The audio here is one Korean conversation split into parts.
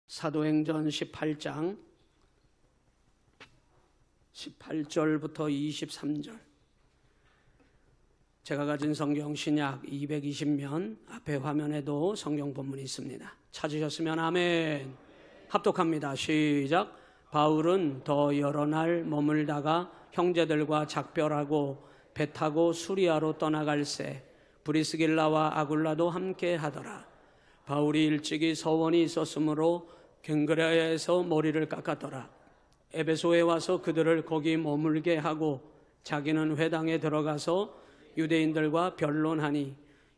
사도행전 18장 18절부터 23절. 제가 가진 성경 신약 220면 앞에 화면에도 성경 본문이 있습니다. 찾으셨으면 아멘. 합독합니다. 시작. 바울은 더 여러 날 머물다가 형제들과 작별하고 배 타고 수리아로 떠나갈새 브리스길라와 아굴라도 함께 하더라. 바울이 일찍이 서원이 있었으므로 갱그레아에서 머리를 깎았더라. 에베소에 와서 그들을 거기 머물게 하고 자기는 회당에 들어가서 유대인들과 변론하니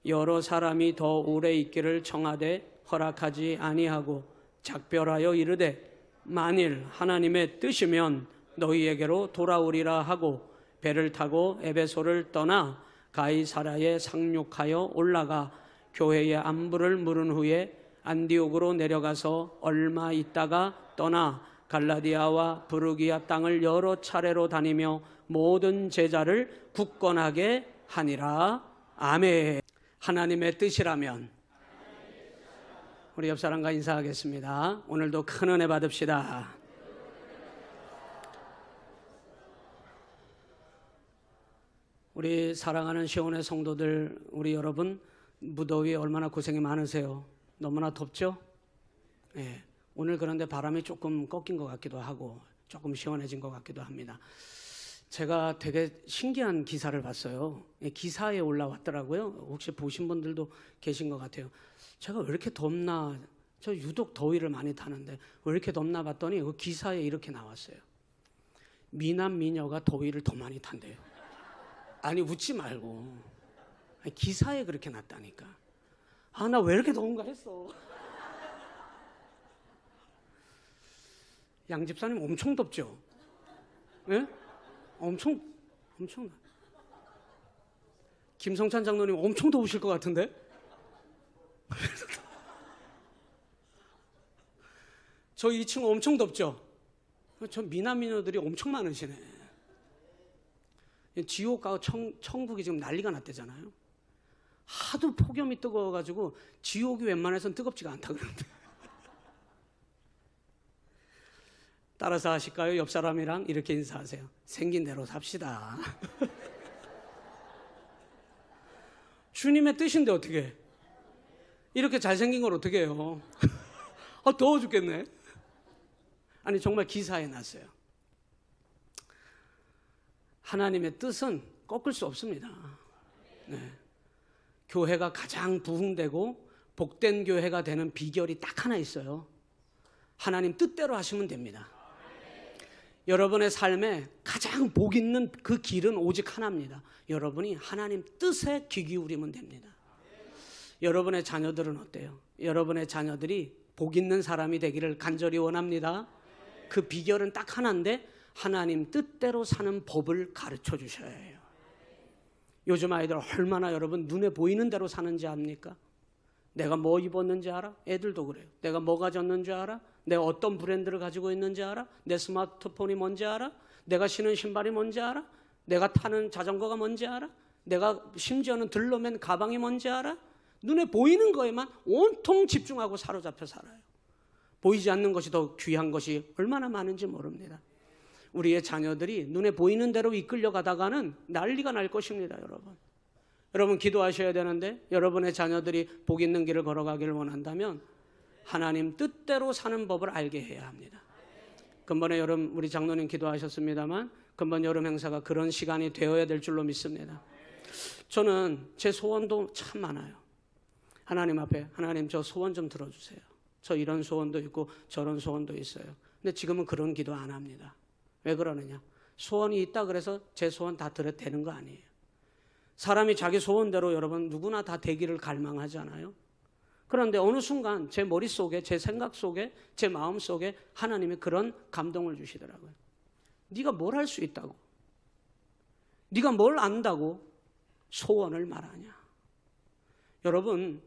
여러 사람이 더 오래 있기를 청하되 허락하지 아니하고 작별하여 이르되 만일 하나님의 뜻이면 너희에게로 돌아오리라 하고 배를 타고 에베소를 떠나 가이사랴에 상륙하여 올라가 교회의 안부를 물은 후에 안디옥으로 내려가서 얼마 있다가 떠나 갈라디아와 부르기아 땅을 여러 차례로 다니며 모든 제자를 굳건하게 하니라. 아멘. 하나님의 뜻이라면 우리 옆 사람과 인사하겠습니다. 오늘도 큰 은혜 받읍시다. 우리 사랑하는 시온의 성도들, 우리 여러분 무더위에 얼마나 고생이 많으세요? 너무나 덥죠? 네. 오늘 그런데 바람이 조금 꺾인 것 같기도 하고 조금 시원해진 것 같기도 합니다. 제가 되게 신기한 기사를 봤어요. 기사에 올라왔더라고요. 혹시 보신 분들도 계신 것 같아요. 제가 왜 이렇게 덥나, 저 유독 더위를 많이 타는데 왜 이렇게 덥나 봤더니 그 기사에 이렇게 나왔어요. 미남 미녀가 더위를 더 많이 탄대요. 아니 웃지 말고, 기사에 그렇게 났다니까. 아, 나 왜 이렇게 더운가 했어. 양 집사님 엄청 덥죠? 예? 엄청. 김성찬 장로님 엄청 더우실 것 같은데? 저 2층 엄청 덥죠? 저 미남 미녀들이 엄청 많으시네. 지옥과 천국이 지금 난리가 났대잖아요. 하도 폭염이 뜨거워가지고 지옥이 웬만해서는 뜨겁지가 않다 그러는데. 따라서 하실까요? 옆 사람이랑 이렇게 인사하세요. 생긴 대로 삽시다. 주님의 뜻인데 어떻게 이렇게 잘생긴 걸 어떻게 해요? 아, 더워 죽겠네. 아니 정말 기사에 났어요. 하나님의 뜻은 꺾을 수 없습니다. 네. 교회가 가장 부흥되고 복된 교회가 되는 비결이 딱 하나 있어요. 하나님 뜻대로 하시면 됩니다. 여러분의 삶에 가장 복 있는 그 길은 오직 하나입니다. 여러분이 하나님 뜻에 귀 기울이면 됩니다. 여러분의 자녀들은 어때요? 여러분의 자녀들이 복 있는 사람이 되기를 간절히 원합니다. 그 비결은 딱 하나인데 하나님 뜻대로 사는 법을 가르쳐 주셔야 해요. 요즘 아이들 얼마나 여러분 눈에 보이는 대로 사는지 압니까? 내가 뭐 입었는지 알아? 애들도 그래요. 내가 뭐 가졌는지 알아? 내가 어떤 브랜드를 가지고 있는지 알아? 내 스마트폰이 뭔지 알아? 내가 신은 신발이 뭔지 알아? 내가 타는 자전거가 뭔지 알아? 내가 심지어는 들러맨 가방이 뭔지 알아? 눈에 보이는 거에만 온통 집중하고 사로잡혀 살아요. 보이지 않는 것이 더 귀한 것이 얼마나 많은지 모릅니다. 우리의 자녀들이 눈에 보이는 대로 이끌려가다가는 난리가 날 것입니다. 여러분 기도하셔야 되는데 여러분의 자녀들이 복 있는 길을 걸어가기를 원한다면 하나님 뜻대로 사는 법을 알게 해야 합니다. 근본에 여름 우리 장로님 기도하셨습니다만 근본 여름 행사가 그런 시간이 되어야 될 줄로 믿습니다. 저는 제 소원도 참 많아요. 하나님 앞에 하나님 저 소원 좀 들어주세요. 저 이런 소원도 있고 저런 소원도 있어요. 근데 지금은 그런 기도 안 합니다. 왜 그러느냐? 소원이 있다 그래서 제 소원 다 들어도 되는 거 아니에요. 사람이 자기 소원대로 여러분 누구나 다 되기를 갈망하잖아요. 그런데 어느 순간 제 머릿속에, 제 생각 속에, 제 마음 속에 하나님이 그런 감동을 주시더라고요. 네가 뭘 할 수 있다고? 네가 뭘 안다고 소원을 말하냐? 여러분,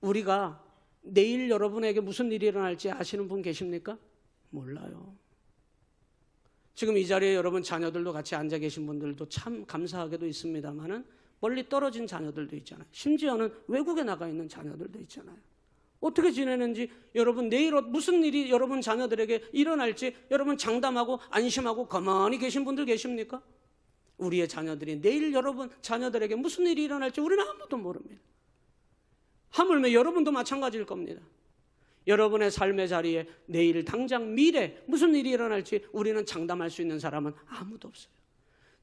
우리가 내일 여러분에게 무슨 일이 일어날지 아시는 분 계십니까? 몰라요. 지금 이 자리에 여러분 자녀들도 같이 앉아 계신 분들도 참 감사하게도 있습니다만은 멀리 떨어진 자녀들도 있잖아요. 심지어는 외국에 나가 있는 자녀들도 있잖아요. 어떻게 지내는지, 여러분 내일 무슨 일이 여러분 자녀들에게 일어날지 여러분 장담하고 안심하고 가만히 계신 분들 계십니까? 우리의 자녀들이 내일 여러분 자녀들에게 무슨 일이 일어날지 우리는 아무도 모릅니다. 하물며 여러분도 마찬가지일 겁니다. 여러분의 삶의 자리에 내일 당장 미래 무슨 일이 일어날지 우리는 장담할 수 있는 사람은 아무도 없어요.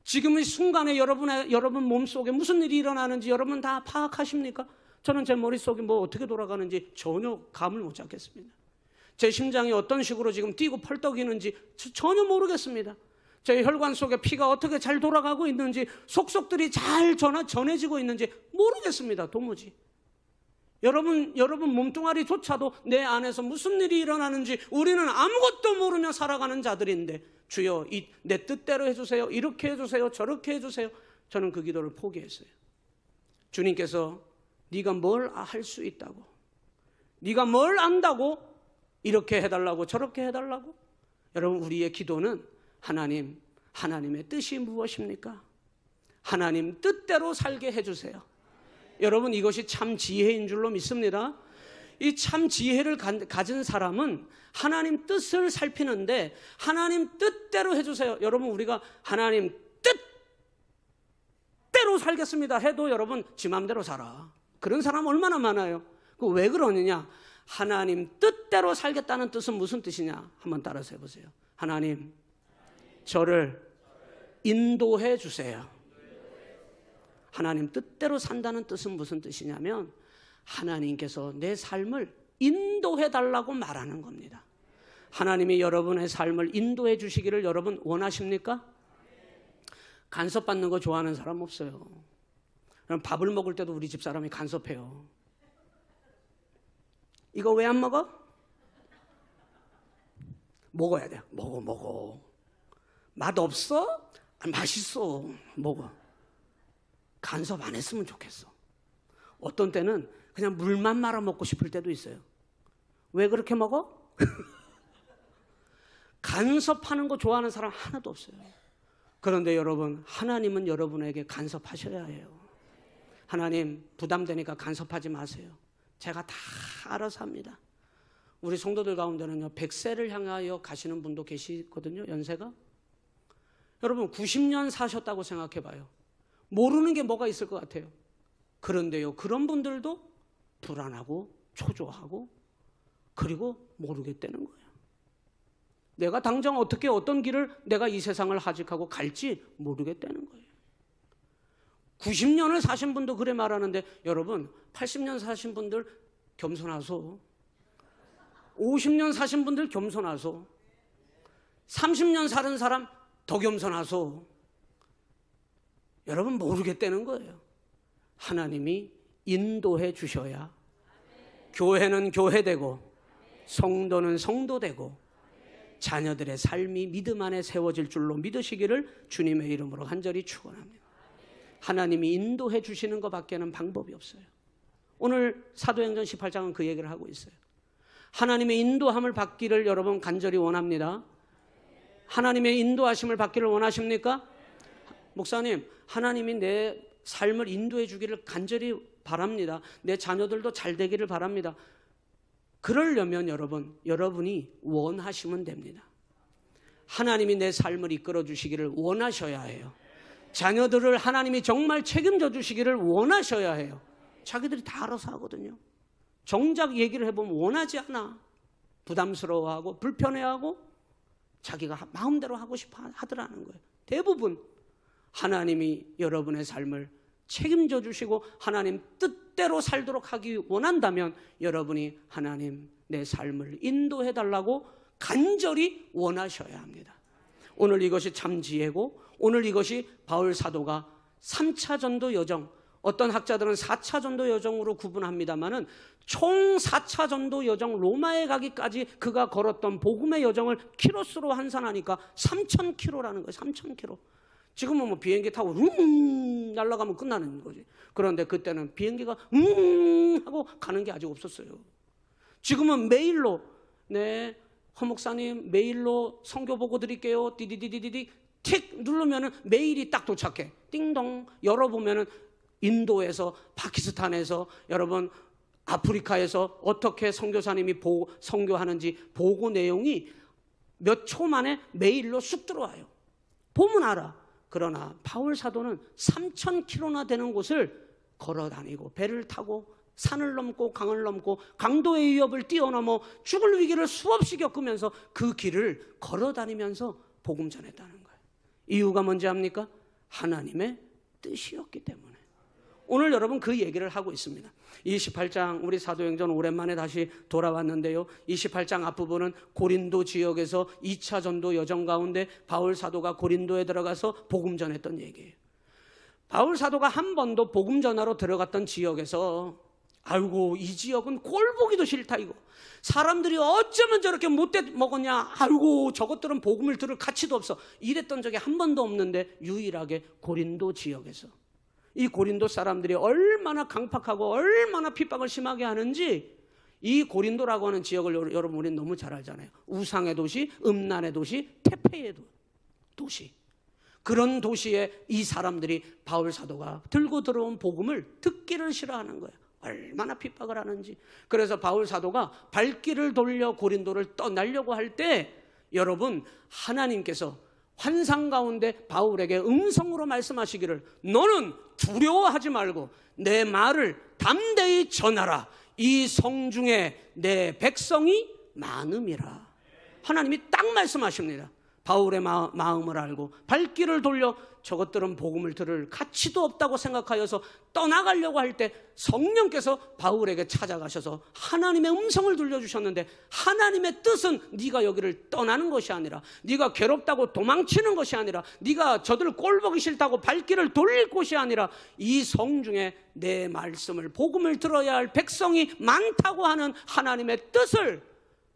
지금 이 순간에 여러분 몸속에 무슨 일이 일어나는지 여러분 다 파악하십니까? 저는 제 머릿속이 뭐 어떻게 돌아가는지 전혀 감을 못 잡겠습니다. 제 심장이 어떤 식으로 지금 뛰고 펄떡이는지 전혀 모르겠습니다. 제 혈관 속에 피가 어떻게 잘 돌아가고 있는지, 속속들이 잘 전해지고 있는지 모르겠습니다. 도무지. 여러분 몸뚱아리조차도 내 안에서 무슨 일이 일어나는지 우리는 아무것도 모르며 살아가는 자들인데, 주여 내 뜻대로 해주세요, 이렇게 해주세요, 저렇게 해주세요. 저는 그 기도를 포기했어요. 주님께서 네가 뭘 할 수 있다고, 네가 뭘 안다고 이렇게 해달라고 저렇게 해달라고. 여러분, 우리의 기도는 하나님의 뜻이 무엇입니까? 하나님 뜻대로 살게 해주세요. 여러분, 이것이 참 지혜인 줄로 믿습니다. 이 참 지혜를 가진 사람은 하나님 뜻을 살피는데, 하나님 뜻대로 해주세요. 여러분, 우리가 하나님 뜻대로 살겠습니다 해도 여러분 지 맘대로 살아. 그런 사람 얼마나 많아요. 왜 그러느냐? 하나님 뜻대로 살겠다는 뜻은 무슨 뜻이냐? 한번 따라서 해보세요. 하나님, 저를 인도해 주세요. 하나님 뜻대로 산다는 뜻은 무슨 뜻이냐면, 하나님께서 내 삶을 인도해 달라고 말하는 겁니다. 하나님이 여러분의 삶을 인도해 주시기를 여러분 원하십니까? 간섭받는 거 좋아하는 사람 없어요. 그럼 밥을 먹을 때도 우리 집사람이 간섭해요. 이거 왜 안 먹어? 먹어야 돼. 먹어. 맛없어? 맛있어. 먹어. 간섭 안 했으면 좋겠어. 어떤 때는 그냥 물만 말아 먹고 싶을 때도 있어요. 왜 그렇게 먹어? 간섭하는 거 좋아하는 사람 하나도 없어요. 그런데 여러분, 하나님은 여러분에게 간섭하셔야 해요. 하나님, 부담되니까 간섭하지 마세요. 제가 다 알아서 합니다. 우리 성도들 가운데는요, 100세를 향하여 가시는 분도 계시거든요. 연세가. 여러분, 90년 사셨다고 생각해 봐요. 모르는 게 뭐가 있을 것 같아요. 그런데요, 그런 분들도 불안하고 초조하고 그리고 모르겠다는 거예요. 내가 당장 어떻게 어떤 길을 내가 이 세상을 하직하고 갈지 모르겠다는 거예요. 90년을 사신 분도 그래 말하는데, 여러분 80년 사신 분들 겸손하소. 50년 사신 분들 겸손하소. 30년 사는 사람 더 겸손하소. 여러분 모르겠다는 거예요. 하나님이 인도해 주셔야 교회는 교회되고 성도는 성도되고 자녀들의 삶이 믿음 안에 세워질 줄로 믿으시기를 주님의 이름으로 간절히 축원합니다. 하나님이 인도해 주시는 것밖에는 방법이 없어요. 오늘 사도행전 18장은 그 얘기를 하고 있어요. 하나님의 인도함을 받기를 여러분 간절히 원합니다. 하나님의 인도하심을 받기를 원하십니까? 목사님, 하나님이 내 삶을 인도해 주기를 간절히 바랍니다. 내 자녀들도 잘 되기를 바랍니다. 그러려면 여러분이 원하시면 됩니다. 하나님이 내 삶을 이끌어 주시기를 원하셔야 해요. 자녀들을 하나님이 정말 책임져 주시기를 원하셔야 해요. 자기들이 다 알아서 하거든요. 정작 얘기를 해보면 원하지 않아. 부담스러워하고 불편해하고 자기가 마음대로 하고 싶어 하더라는 거예요. 대부분 하나님이 여러분의 삶을 책임져 주시고 하나님 뜻대로 살도록 하기 원한다면 여러분이 하나님 내 삶을 인도해 달라고 간절히 원하셔야 합니다. 오늘 이것이 참 지혜고, 오늘 이것이 바울 사도가 3차 전도 여정, 어떤 학자들은 4차 전도 여정으로 구분합니다만은 총 4차 전도 여정 로마에 가기까지 그가 걸었던 복음의 여정을 키로수로 환산하니까 3,000km라는 거예요. 3,000km. 지금은 뭐 비행기 타고 날아가면 끝나는 거지. 그런데 그때는 비행기가 하고 가는 게 아직 없었어요. 지금은 메일로, 네, 허 목사님 메일로 선교 보고 드릴게요. 디디디디디 틱 누르면은 메일이 딱 도착해. 띵동. 열어보면은 인도에서, 파키스탄에서, 여러분 아프리카에서 어떻게 선교사님이 선교하는지 보고 내용이 몇 초 만에 메일로 쑥 들어와요. 보면 알아. 그러나 바울 사도는 3,000km나 되는 곳을 걸어 다니고 배를 타고 산을 넘고 강을 넘고 강도의 위협을 뛰어넘어 죽을 위기를 수없이 겪으면서 그 길을 걸어 다니면서 복음 전했다는 거예요. 이유가 뭔지 압니까? 하나님의 뜻이었기 때문에. 오늘 여러분 그 얘기를 하고 있습니다. 28장 우리 사도행전 오랜만에 다시 돌아왔는데요. 28장 앞부분은 고린도 지역에서 2차 전도 여정 가운데 바울 사도가 고린도에 들어가서 복음 전했던 얘기예요. 바울 사도가 한 번도 복음 전하러 들어갔던 지역에서 아이고 이 지역은 꼴 보기도 싫다 이거. 사람들이 어쩌면 저렇게 못돼 먹었냐. 아이고 저것들은 복음을 들을 가치도 없어. 이랬던 적이 한 번도 없는데 유일하게 고린도 지역에서 이 고린도 사람들이 얼마나 강팍하고 얼마나 핍박을 심하게 하는지 이 고린도라고 하는 지역을 여러분 우리는 너무 잘 알잖아요. 우상의 도시, 음란의 도시, 태폐의 도시. 그런 도시에 이 사람들이 바울 사도가 들고 들어온 복음을 듣기를 싫어하는 거예요. 얼마나 핍박을 하는지. 그래서 바울 사도가 발길을 돌려 고린도를 떠나려고 할 때 여러분 하나님께서 환상 가운데 바울에게 음성으로 말씀하시기를 너는 두려워하지 말고 내 말을 담대히 전하라. 이 성중에 내 백성이 많음이라. 하나님이 딱 말씀하십니다. 바울의 마음을 알고 발길을 돌려 저것들은 복음을 들을 가치도 없다고 생각하여서 떠나가려고 할 때 성령께서 바울에게 찾아가셔서 하나님의 음성을 들려주셨는데 하나님의 뜻은 네가 여기를 떠나는 것이 아니라 네가 괴롭다고 도망치는 것이 아니라 네가 저들 꼴보기 싫다고 발길을 돌릴 곳이 아니라 이 성중에 내 말씀을 복음을 들어야 할 백성이 많다고 하는 하나님의 뜻을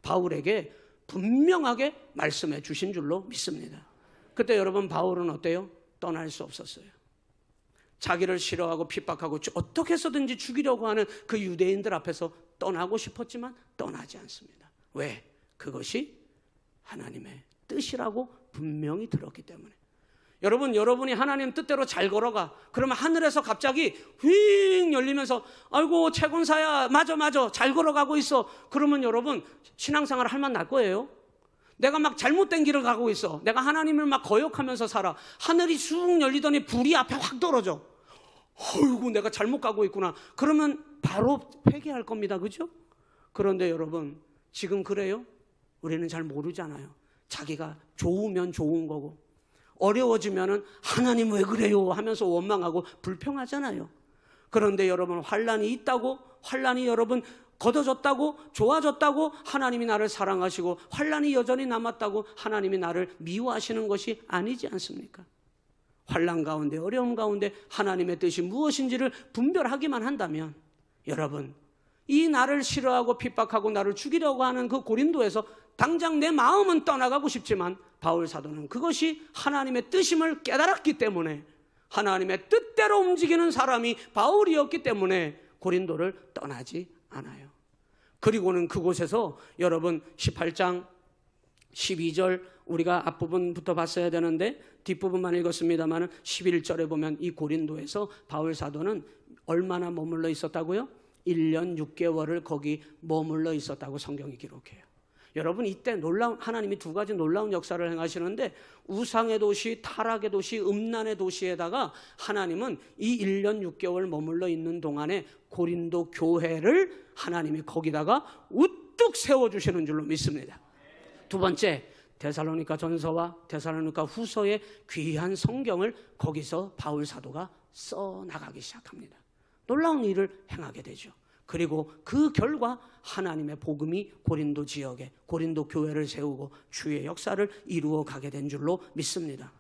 바울에게 분명하게 말씀해 주신 줄로 믿습니다. 그때 여러분 바울은 어때요? 떠날 수 없었어요. 자기를 싫어하고 핍박하고 어떻게 해서든지 죽이려고 하는 그 유대인들 앞에서 떠나고 싶었지만 떠나지 않습니다. 왜? 그것이 하나님의 뜻이라고 분명히 들었기 때문에. 여러분이 하나님 뜻대로 잘 걸어가. 그러면 하늘에서 갑자기 휙 열리면서 아이고 채권사야 맞아 잘 걸어가고 있어. 그러면 여러분 신앙생활 할 만 날 거예요. 내가 막 잘못된 길을 가고 있어. 내가 하나님을 막 거역하면서 살아. 하늘이 쑥 열리더니 불이 앞에 확 떨어져. 어이구 내가 잘못 가고 있구나. 그러면 바로 회개할 겁니다. 그죠? 그런데 여러분 지금 그래요? 우리는 잘 모르잖아요. 자기가 좋으면 좋은 거고 어려워지면은 하나님 왜 그래요 하면서 원망하고 불평하잖아요. 그런데 여러분 환난이 있다고, 환난이 여러분 걷어졌다고, 좋아졌다고 하나님이 나를 사랑하시고 환난이 여전히 남았다고 하나님이 나를 미워하시는 것이 아니지 않습니까? 환난 가운데 어려움 가운데 하나님의 뜻이 무엇인지를 분별하기만 한다면 여러분 이 나를 싫어하고 핍박하고 나를 죽이려고 하는 그 고린도에서 당장 내 마음은 떠나가고 싶지만 바울 사도는 그것이 하나님의 뜻임을 깨달았기 때문에 하나님의 뜻대로 움직이는 사람이 바울이었기 때문에 고린도를 떠나지 않아요. 그리고는 그곳에서 여러분 18장 12절 우리가 앞부분부터 봤어야 되는데 뒷부분만 읽었습니다만 11절에 보면 이 고린도에서 바울 사도는 얼마나 머물러 있었다고요? 1년 6개월을 거기 머물러 있었다고 성경이 기록해요. 여러분 이때 하나님이 두 가지 놀라운 역사를 행하시는데 우상의 도시, 타락의 도시, 음란의 도시에다가 하나님은 이 1년 6개월 머물러 있는 동안에 고린도 교회를 하나님이 거기다가 우뚝 세워주시는 줄로 믿습니다. 두 번째 데살로니가 전서와 데살로니가 후서의 귀한 성경을 거기서 바울 사도가 써나가기 시작합니다. 놀라운 일을 행하게 되죠. 그리고 그 결과 하나님의 복음이 고린도 지역에 고린도 교회를 세우고 주의 역사를 이루어 가게 된 줄로 믿습니다.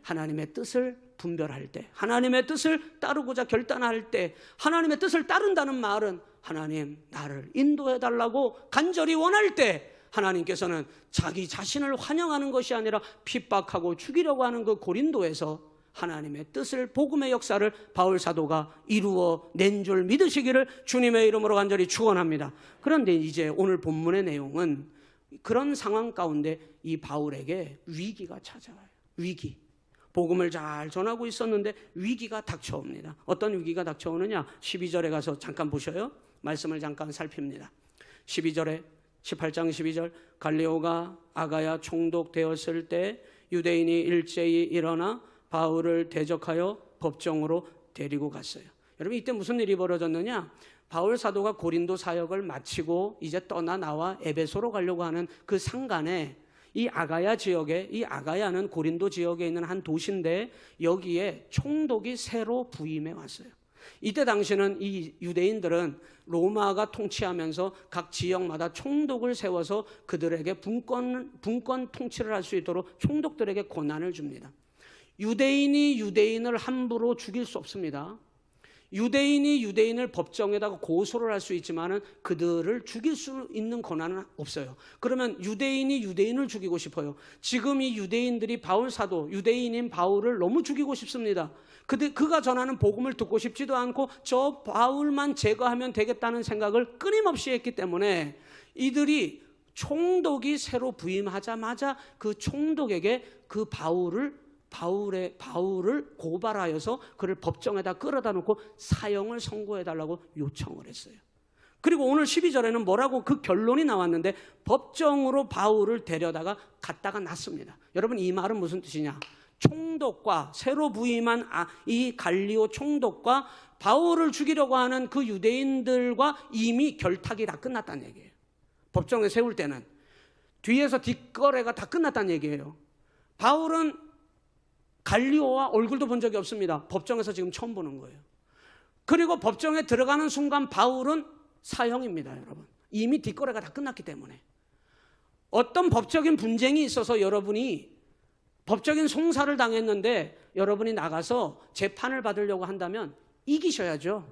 하나님의 뜻을 분별할 때, 하나님의 뜻을 따르고자 결단할 때, 하나님의 뜻을 따른다는 말은 하나님 나를 인도해 달라고 간절히 원할 때 하나님께서는 자기 자신을 환영하는 것이 아니라 핍박하고 죽이려고 하는 그 고린도에서 하나님의 뜻을, 복음의 역사를 바울 사도가 이루어 낸 줄 믿으시기를 주님의 이름으로 간절히 축원합니다. 그런데 이제 오늘 본문의 내용은 그런 상황 가운데 이 바울에게 위기가 찾아와요. 위기. 복음을 잘 전하고 있었는데 위기가 닥쳐옵니다. 어떤 위기가 닥쳐오느냐? 12절에 가서 잠깐 보셔요. 말씀을 잠깐 살핍니다. 12절에 18장 12절 갈리오가 아가야 총독되었을 때 유대인이 일제히 일어나 바울을 대적하여 법정으로 데리고 갔어요. 여러분 이때 무슨 일이 벌어졌느냐? 바울 사도가 고린도 사역을 마치고 이제 떠나 나와 에베소로 가려고 하는 그 상간에 이 아가야 지역에, 이 아가야는 고린도 지역에 있는 한 도시인데 여기에 총독이 새로 부임해 왔어요. 이때 당시는 이 유대인들은 로마가 통치하면서 각 지역마다 총독을 세워서 그들에게 분권 통치를 할 수 있도록 총독들에게 권한을 줍니다. 유대인이 유대인을 함부로 죽일 수 없습니다. 유대인이 유대인을 법정에다가 고소를 할 수 있지만은 그들을 죽일 수 있는 권한은 없어요. 그러면 유대인이 유대인을 죽이고 싶어요. 지금 이 유대인들이 바울 사도, 유대인인 바울을 너무 죽이고 싶습니다. 그가 전하는 복음을 듣고 싶지도 않고 저 바울만 제거하면 되겠다는 생각을 끊임없이 했기 때문에 이들이 총독이 새로 부임하자마자 그 총독에게 그 바울을 고발하여서 그를 법정에다 끌어다 놓고 사형을 선고해달라고 요청을 했어요. 그리고 오늘 12절에는 뭐라고 그 결론이 나왔는데 법정으로 바울을 데려다가 갖다가 놨습니다. 여러분 이 말은 무슨 뜻이냐? 총독과 새로 부임한 이 갈리오 총독과 바울을 죽이려고 하는 그 유대인들과 이미 결탁이 다 끝났다는 얘기예요. 법정에 세울 때는 뒤에서 뒷거래가 다 끝났다는 얘기예요. 바울은 갈리오와 얼굴도 본 적이 없습니다. 법정에서 지금 처음 보는 거예요. 그리고 법정에 들어가는 순간 바울은 사형입니다, 여러분. 이미 뒷거래가 다 끝났기 때문에. 어떤 법적인 분쟁이 있어서 여러분이 법적인 송사를 당했는데 여러분이 나가서 재판을 받으려고 한다면 이기셔야죠.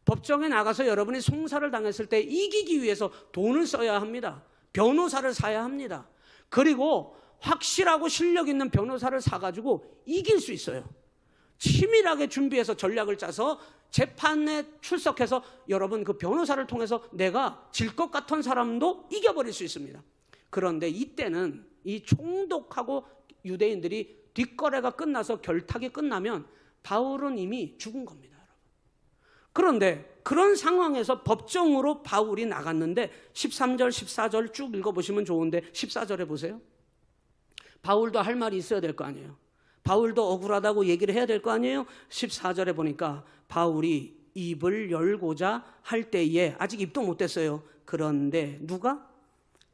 법정에 나가서 여러분이 송사를 당했을 때 이기기 위해서 돈을 써야 합니다. 변호사를 사야 합니다. 그리고 확실하고 실력 있는 변호사를 사가지고 이길 수 있어요. 치밀하게 준비해서 전략을 짜서 재판에 출석해서 여러분 그 변호사를 통해서 내가 질 것 같은 사람도 이겨버릴 수 있습니다. 그런데 이때는 이 총독하고 유대인들이 뒷거래가 끝나서 결탁이 끝나면 바울은 이미 죽은 겁니다, 여러분. 그런데 그런 상황에서 법정으로 바울이 나갔는데 13절, 14절 쭉 읽어보시면 좋은데 14절에 보세요. 바울도 할 말이 있어야 될 거 아니에요. 바울도 억울하다고 얘기를 해야 될 거 아니에요. 14절에 보니까 바울이 입을 열고자 할 때에 아직 입도 못 댔어요. 그런데 누가?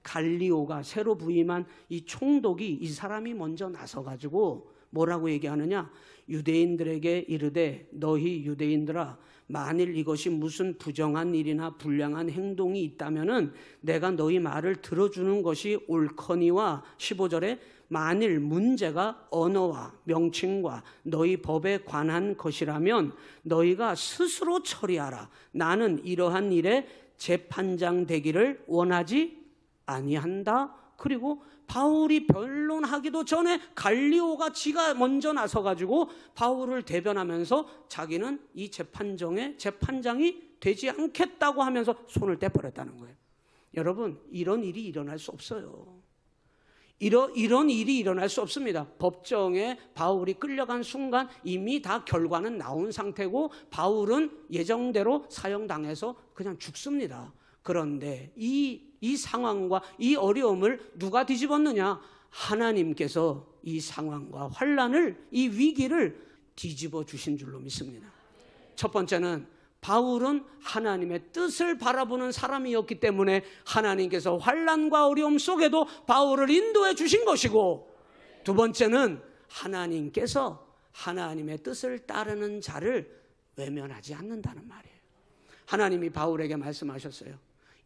갈리오가 새로 부임한 이 총독이 이 사람이 먼저 나서가지고 뭐라고 얘기하느냐? 유대인들에게 이르되 너희 유대인들아 만일 이것이 무슨 부정한 일이나 불량한 행동이 있다면은 내가 너희 말을 들어주는 것이 옳거니와 15절에 만일 문제가 언어와 명칭과 너희 법에 관한 것이라면 너희가 스스로 처리하라. 나는 이러한 일에 재판장 되기를 원하지 아니한다. 그리고 바울이 변론하기도 전에 갈리오가 지가 먼저 나서가지고 바울을 대변하면서 자기는 이 재판장이 되지 않겠다고 하면서 손을 떼버렸다는 거예요. 여러분 이런 일이 일어날 수 없어요. 이런 일이 일어날 수 없습니다. 법정에 바울이 끌려간 순간 이미 다 결과는 나온 상태고 바울은 예정대로 사형당해서 그냥 죽습니다. 그런데 이 상황과 이 어려움을 누가 뒤집었느냐? 하나님께서 이 상황과 환난을, 이 위기를 뒤집어 주신 줄로 믿습니다. 첫 번째는 바울은 하나님의 뜻을 바라보는 사람이었기 때문에 하나님께서 환난과 어려움 속에도 바울을 인도해 주신 것이고, 두 번째는 하나님께서 하나님의 뜻을 따르는 자를 외면하지 않는다는 말이에요. 하나님이 바울에게 말씀하셨어요.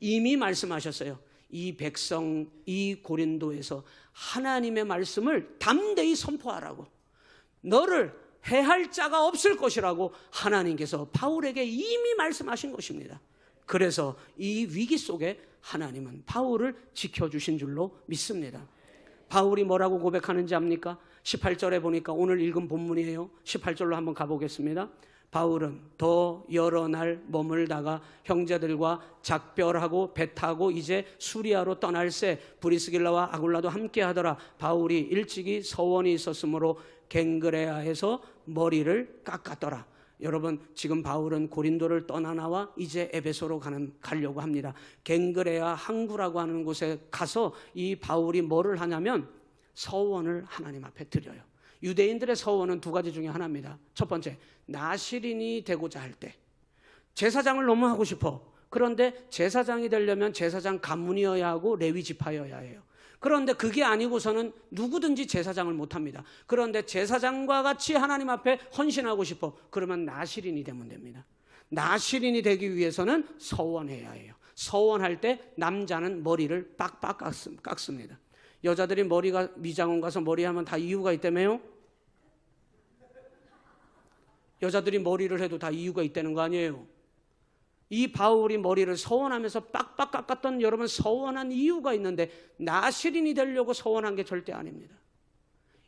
이미 말씀하셨어요. 이 백성, 이 고린도에서 하나님의 말씀을 담대히 선포하라고, 너를 해할 자가 없을 것이라고 하나님께서 바울에게 이미 말씀하신 것입니다. 그래서 이 위기 속에 하나님은 바울을 지켜주신 줄로 믿습니다. 바울이 뭐라고 고백하는지 압니까? 18절에 보니까 오늘 읽은 본문이에요. 18절로 한번 가보겠습니다. 바울은 더 여러 날 머물다가 형제들과 작별하고 배 타고 이제 수리아로 떠날새 브리스길라와 아굴라도 함께 하더라. 바울이 일찍이 서원이 있었으므로 갱그레아에서 머리를 깎았더라. 여러분, 지금 바울은 고린도를 떠나 나와 이제 에베소로 가려고 합니다. 갱그레아 항구라고 하는 곳에 가서 이 바울이 뭐를 하냐면 서원을 하나님 앞에 드려요. 유대인들의 서원은 두 가지 중에 하나입니다. 첫 번째, 나실인이 되고자 할 때 제사장을 너무 하고 싶어. 그런데 제사장이 되려면 제사장 가문이어야 하고 레위 지파여야 해요. 그런데 그게 아니고서는 누구든지 제사장을 못합니다. 그런데 제사장과 같이 하나님 앞에 헌신하고 싶어. 그러면 나실인이 되면 됩니다. 나실인이 되기 위해서는 서원해야 해요. 서원할 때 남자는 머리를 빡빡 깎습니다. 여자들이 머리가 미장원 가서 머리하면 다 이유가 있다며요? 여자들이 머리를 해도 다 이유가 있다는 거 아니에요? 이 바울이 머리를 서원하면서 빡빡 깎았던 여러분 서원한 이유가 있는데 나실인이 되려고 서원한 게 절대 아닙니다.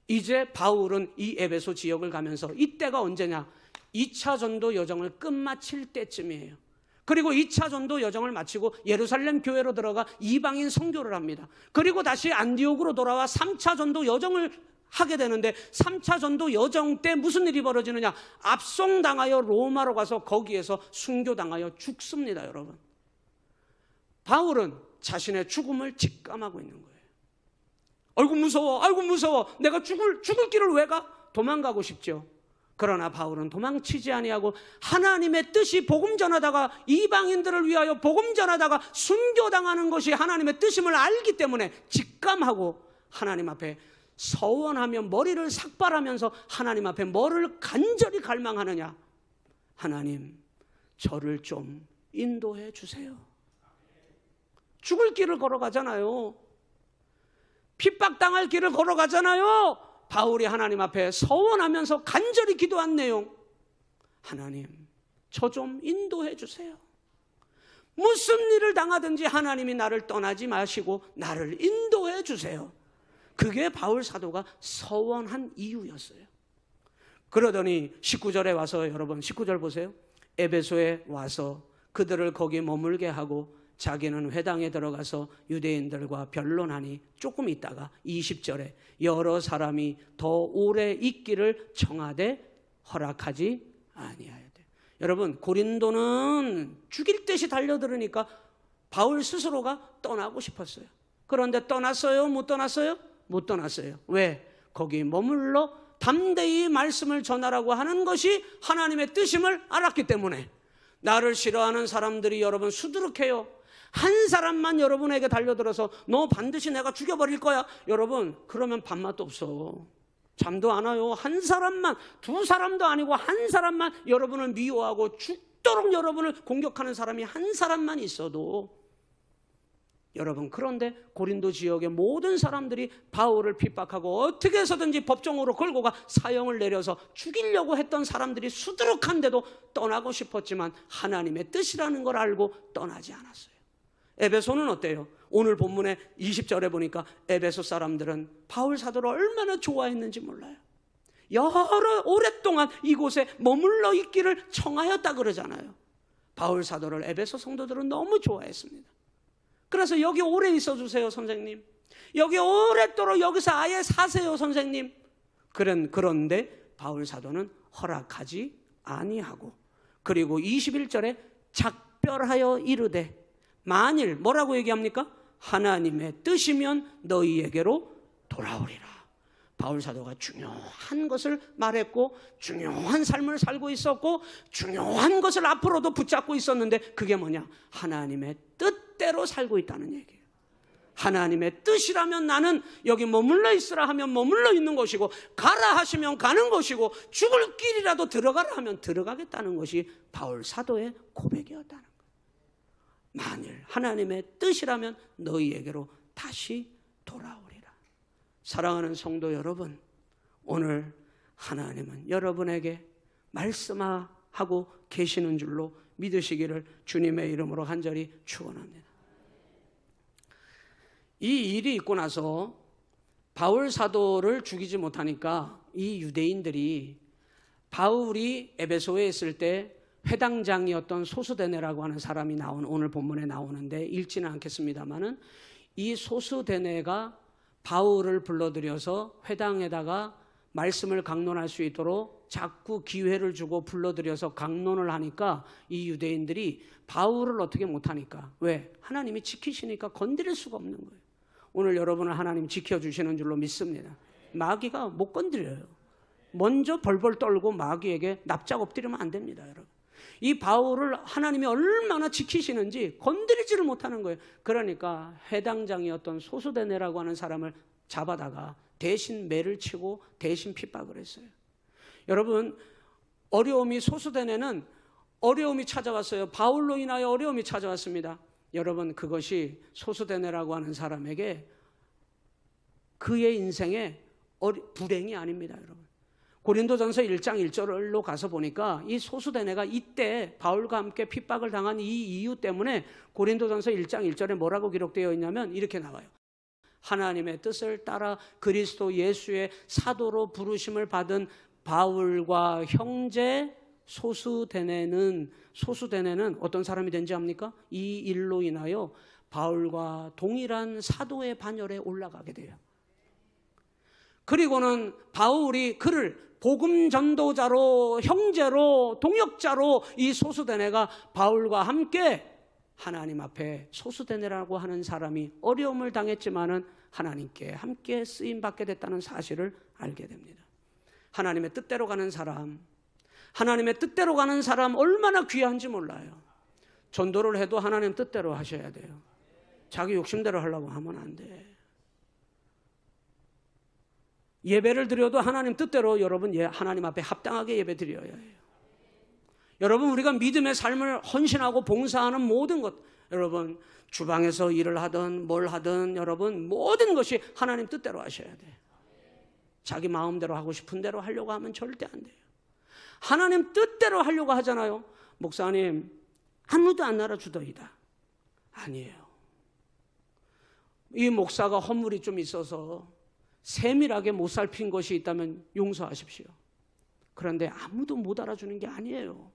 이제 바울은 이 에베소 지역을 가면서 이때가 언제냐? 2차 전도 여정을 끝마칠 때쯤이에요. 그리고 2차 전도 여정을 마치고 예루살렘 교회로 들어가 이방인 선교를 합니다. 그리고 다시 안디옥으로 돌아와 3차 전도 여정을 하게 되는데 3차 전도 여정 때 무슨 일이 벌어지느냐? 압송당하여 로마로 가서 거기에서 순교당하여 죽습니다. 여러분, 바울은 자신의 죽음을 직감하고 있는 거예요. 아이고 무서워, 아이고 무서워. 내가 죽을 길을 왜 가? 도망가고 싶죠. 그러나 바울은 도망치지 아니하고 하나님의 뜻이 복음 전하다가 이방인들을 위하여 복음 전하다가 순교당하는 것이 하나님의 뜻임을 알기 때문에 직감하고 하나님 앞에 서원하며 머리를 삭발하면서 하나님 앞에 뭐를 간절히 갈망하느냐? 하나님, 저를 좀 인도해 주세요. 죽을 길을 걸어가잖아요. 핍박당할 길을 걸어가잖아요. 바울이 하나님 앞에 서원하면서 간절히 기도한 내용, 하나님, 저 좀 인도해 주세요. 무슨 일을 당하든지 하나님이 나를 떠나지 마시고 나를 인도해 주세요. 그게 바울 사도가 서원한 이유였어요. 그러더니 19절에 와서, 여러분 19절 보세요. 에베소에 와서 그들을 거기 머물게 하고 자기는 회당에 들어가서 유대인들과 변론하니 조금 있다가 20절에 여러 사람이 더 오래 있기를 청하되 허락하지 아니하였대. 여러분, 고린도는 죽일 듯이 달려들으니까 바울 스스로가 떠나고 싶었어요. 그런데 떠났어요? 못 떠났어요? 못 떠났어요. 왜? 거기 머물러 담대히 말씀을 전하라고 하는 것이 하나님의 뜻임을 알았기 때문에. 나를 싫어하는 사람들이 여러분 수두룩해요. 한 사람만 여러분에게 달려들어서 너 반드시 내가 죽여버릴 거야. 여러분, 그러면 밥맛도 없어. 잠도 안 와요. 한 사람만, 두 사람도 아니고 한 사람만 여러분을 미워하고 죽도록 여러분을 공격하는 사람이 한 사람만 있어도, 여러분, 그런데 고린도 지역의 모든 사람들이 바울을 핍박하고 어떻게 해서든지 법정으로 걸고 가 사형을 내려서 죽이려고 했던 사람들이 수두룩한데도 떠나고 싶었지만 하나님의 뜻이라는 걸 알고 떠나지 않았어요. 에베소는 어때요? 오늘 본문의 20절에 보니까 에베소 사람들은 바울 사도를 얼마나 좋아했는지 몰라요. 여러 오랫동안 이곳에 머물러 있기를 청하였다 그러잖아요. 바울 사도를 에베소 성도들은 너무 좋아했습니다. 그래서 여기 오래 있어 주세요, 선생님. 여기 오랫도록 여기서 아예 사세요, 선생님. 그런데 바울 사도는 허락하지 아니하고, 그리고 21절에 작별하여 이르되, 만일 뭐라고 얘기합니까? 하나님의 뜻이면 너희에게로 돌아오리라. 바울 사도가 중요한 것을 말했고 중요한 삶을 살고 있었고 중요한 것을 앞으로도 붙잡고 있었는데, 그게 뭐냐? 하나님의 뜻대로 살고 있다는 얘기예요. 하나님의 뜻이라면 나는 여기 머물러 있으라 하면 머물러 있는 것이고, 가라 하시면 가는 것이고, 죽을 길이라도 들어가라 하면 들어가겠다는 것이 바울 사도의 고백이었다는 거예요. 만일 하나님의 뜻이라면 너희에게로 다시 돌아오리라. 사랑하는 성도 여러분, 오늘 하나님은 여러분에게 말씀하고 계시는 줄로 믿으시기를 주님의 이름으로 간절히 축원합니다. 이 일이 있고 나서 바울 사도를 죽이지 못하니까 이 유대인들이 바울이 에베소에 있을 때 회당장이었던 소스데네라고 하는 사람이 오늘 본문에 나오는데 읽지는 않겠습니다만은, 이 소스데네가 바울을 불러들여서 회당에다가 말씀을 강론할 수 있도록 자꾸 기회를 주고 불러들여서 강론을 하니까 이 유대인들이 바울을 어떻게 못하니까, 왜? 하나님이 지키시니까 건드릴 수가 없는 거예요. 오늘 여러분을 하나님 지켜주시는 줄로 믿습니다. 마귀가 못 건드려요. 먼저 벌벌 떨고 마귀에게 납작 엎드리면 안 됩니다, 여러분. 이 바울을 하나님이 얼마나 지키시는지 건드리지를 못하는 거예요. 그러니까 회당장이었던 소수데네라고 하는 사람을 잡아다가 대신 매를 치고 대신 핍박을 했어요. 여러분, 어려움이, 소수데네는 어려움이 찾아왔어요. 바울로 인하여 어려움이 찾아왔습니다. 여러분, 그것이 소수데네라고 하는 사람에게 그의 인생에 불행이 아닙니다, 여러분. 고린도전서 1장 1절로 가서 보니까 이 소수데네가 이때 바울과 함께 핍박을 당한 이 이유 때문에 고린도전서 1장 1절에 뭐라고 기록되어 있냐면 이렇게 나와요. 하나님의 뜻을 따라 그리스도 예수의 사도로 부르심을 받은 바울과 형제 소수데네는 어떤 사람이 된지 압니까? 이 일로 인하여 바울과 동일한 사도의 반열에 올라가게 돼요. 그리고는 바울이 그를 복음 전도자로, 형제로, 동역자로 이 소수데네가 바울과 함께 하나님 앞에, 소수데네라고 하는 사람이 어려움을 당했지만은 하나님께 함께 쓰임 받게 됐다는 사실을 알게 됩니다. 하나님의 뜻대로 가는 사람, 하나님의 뜻대로 가는 사람 얼마나 귀한지 몰라요. 전도를 해도 하나님 뜻대로 하셔야 돼요. 자기 욕심대로 하려고 하면 안 돼. 예배를 드려도 하나님 뜻대로 여러분 하나님 앞에 합당하게 예배 드려야 해요. 여러분, 우리가 믿음의 삶을 헌신하고 봉사하는 모든 것, 여러분 주방에서 일을 하든 뭘 하든 여러분 모든 것이 하나님 뜻대로 하셔야 돼요. 자기 마음대로 하고 싶은 대로 하려고 하면 절대 안 돼요. 하나님 뜻대로 하려고 하잖아요. 목사님, 아무도 안 알아주더이다. 아니에요. 이 목사가 허물이 좀 있어서 세밀하게 못 살핀 것이 있다면 용서하십시오. 그런데 아무도 못 알아주는 게 아니에요.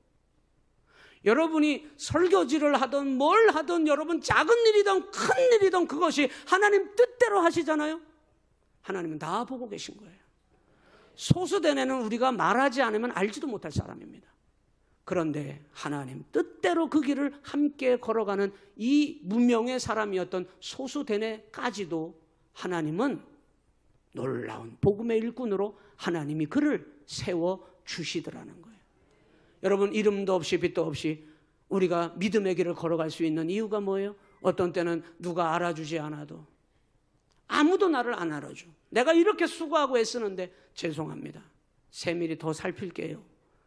여러분이 설교지를 하든 뭘 하든 여러분 작은 일이든 큰 일이든 그것이 하나님 뜻대로 하시잖아요. 하나님은 다 보고 계신 거예요. 소수데네는 우리가 말하지 않으면 알지도 못할 사람입니다. 그런데 하나님 뜻대로 그 길을 함께 걸어가는 이 무명의 사람이었던 소수데네까지도 하나님은 놀라운 복음의 일꾼으로 하나님이 그를 세워주시더라는 거예요. 여러분, 이름도 없이 빛도 없이 우리가 믿음의 길을 걸어갈 수 있는 이유가 뭐예요? 어떤 때는 누가 알아주지 않아도, 아무도 나를 안 알아줘. 내가 이렇게 수고하고 애쓰는데 죄송합니다. 세밀히 더 살필게요.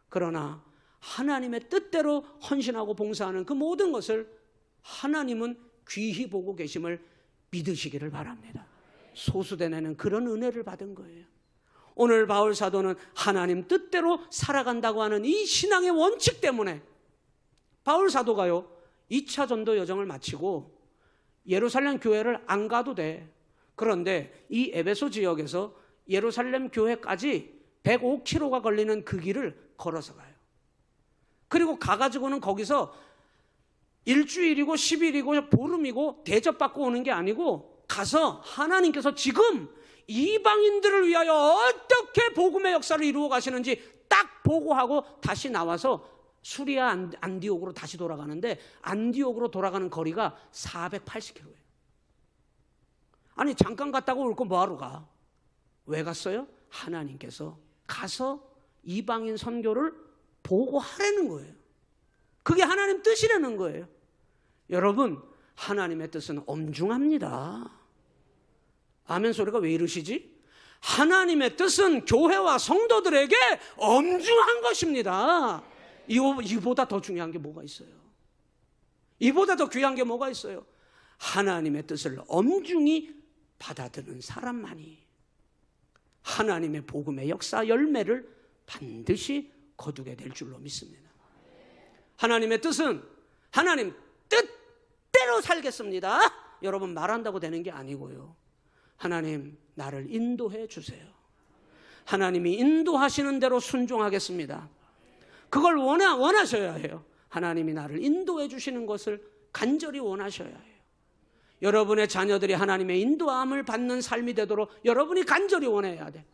그러나 하나님의 뜻대로 헌신하고 봉사하는 그 모든 것을 하나님은 귀히 보고 계심을 믿으시기를 바랍니다. 소수데네는 그런 은혜를 받은 거예요. 오늘 바울 사도는 하나님 뜻대로 살아간다고 하는 이 신앙의 원칙 때문에 바울 사도가요 2차 전도 여정을 마치고 예루살렘 교회를 안 가도 돼. 그런데 이 에베소 지역에서 예루살렘 교회까지 105km가 걸리는 그 길을 걸어서 가요. 그리고 가가지고는 거기서 일주일이고 10일이고 보름이고 대접받고 오는 게 아니고 가서 하나님께서 지금 이방인들을 위하여 어떻게 복음의 역사를 이루어 가시는지 딱 보고하고 다시 나와서 수리아 안디옥으로 다시 돌아가는데 안디옥으로 돌아가는 거리가 480km예요. 아니 잠깐 갔다고 올 거 뭐하러 가? 왜 갔어요? 하나님께서 가서 이방인 선교를 보고하라는 거예요. 그게 하나님 뜻이라는 거예요. 여러분, 하나님의 뜻은 엄중합니다. 아멘 소리가 왜 이러시지? 하나님의 뜻은 교회와 성도들에게 엄중한 것입니다. 이보다 더 중요한 게 뭐가 있어요? 이보다 더 귀한 게 뭐가 있어요? 하나님의 뜻을 엄중히 받아들이는 사람만이 하나님의 복음의 역사 열매를 반드시 거두게 될 줄로 믿습니다. 하나님의 뜻은 하나님 뜻대로 살겠습니다. 여러분 말한다고 되는 게 아니고요. 하나님 나를 인도해 주세요. 하나님이 인도하시는 대로 순종하겠습니다. 그걸 원하셔야 해요. 하나님이 나를 인도해 주시는 것을 간절히 원하셔야 해요. 여러분의 자녀들이 하나님의 인도함을 받는 삶이 되도록 여러분이 간절히 원해야 돼.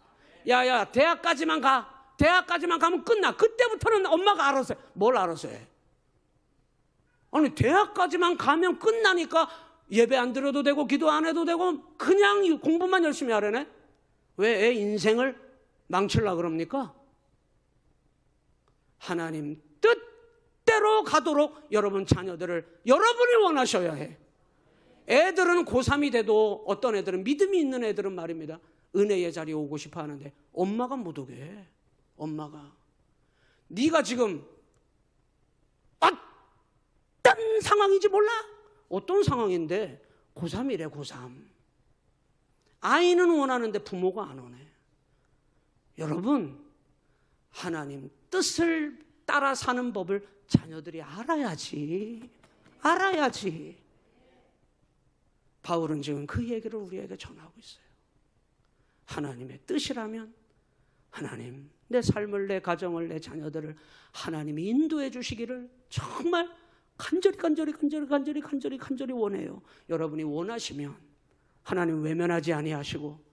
야야 대학까지만 가. 대학까지만 가면 끝나. 그때부터는 엄마가 알아서 해. 뭘 알아서 해? 아니 대학까지만 가면 끝나니까 예배 안 드려도 되고 기도 안 해도 되고 그냥 공부만 열심히 하려네. 왜 애 인생을 망치려고 그럽니까? 하나님 뜻대로 가도록 여러분 자녀들을 여러분이 원하셔야 해. 애들은 고3이 돼도 어떤 애들은 믿음이 있는 애들은 말입니다. 은혜의 자리에 오고 싶어 하는데 엄마가 못 오게 해. 엄마가. 네가 지금 어떤 상황인지 몰라? 어떤 상황인데 고3이래 고3. 아이는 원하는데 부모가 안 오네. 여러분 하나님 뜻을 따라 사는 법을 자녀들이 알아야지. 바울은 지금 그 얘기를 우리에게 전하고 있어요. 하나님의 뜻이라면 하나님 내 삶을 내 가정을 내 자녀들을 하나님이 인도해 주시기를 정말 간절히 원해요. 여러분이 원하시면 하나님 외면하지 아니하시고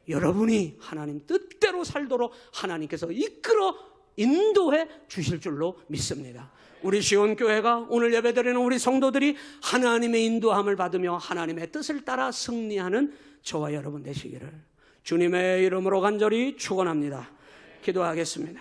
여러분이 하나님 뜻대로 살도록 하나님께서 이끌어 인도해 주실 줄로 믿습니다. 우리 시온교회가 오늘 예배드리는 우리 성도들이 하나님의 인도함을 받으며 하나님의 뜻을 따라 승리하는 저와 여러분 되시기를 주님의 이름으로 간절히 축원합니다. 기도하겠습니다.